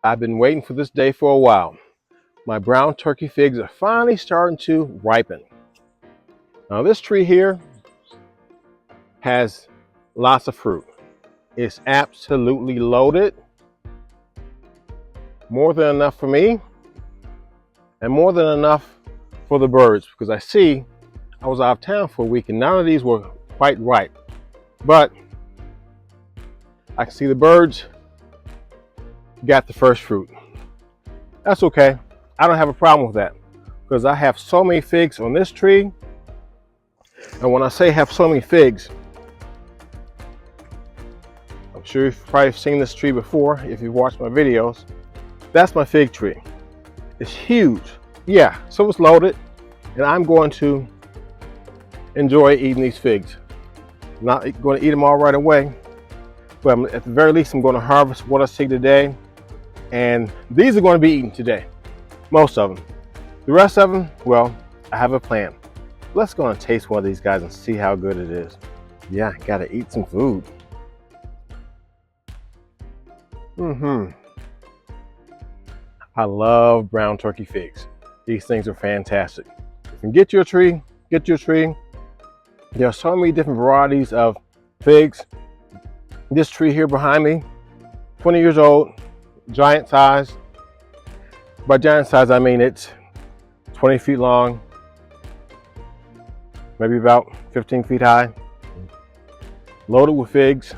I've been waiting for this day for a while. My brown turkey figs are finally starting to ripen. Now this tree here has lots of fruit. It's absolutely loaded. More than enough for me and more than enough for the birds, because I see I was out of town for a week and none of these were quite ripe. But I can see the birds got the first fruit. That's okay. I don't have a problem with that because I have so many figs on this tree. And when I say have so many figs, I'm sure you've probably seen this tree before if you've watched my videos. That's my fig tree. It's huge. Yeah, so it's loaded and I'm going to enjoy eating these figs. I'm not going to eat them all right away, but at the very least I'm going to harvest what I see today, and these are going to be eaten today, most of them. The rest of them, well, I have a plan. Let's go and taste one of these guys and see how good it is. Yeah, gotta eat some food. I love brown turkey figs. These things are fantastic. If you can get your tree, get your tree. There are so many different varieties of figs. This tree here behind me, 20 years old, giant size. By giant size, I mean it's 20 feet long, maybe about 15 feet high, loaded with figs.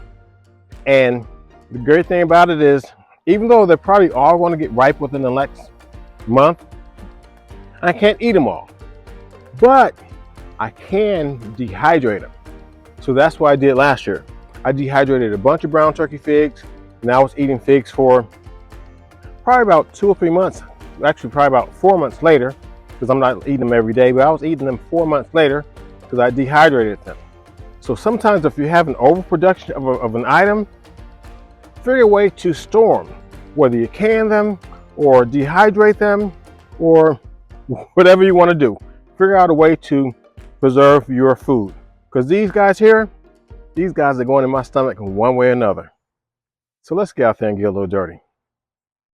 And the great thing about it is, even though they're probably all going to get ripe within the next month, I can't eat them all, but I can dehydrate them. So that's what I did last year. I dehydrated a bunch of brown turkey figs, and I was eating figs for probably about 2 or 3 months. Actually, probably about 4 months later, because I'm not eating them every day, but I was eating them 4 months later because I dehydrated them. So sometimes if you have an overproduction of an item, figure a way to store them, whether you can them or dehydrate them or whatever you want to do. Figure out a way to preserve your food, because these guys here, these guys are going in my stomach one way or another. So let's get out there and get a little dirty.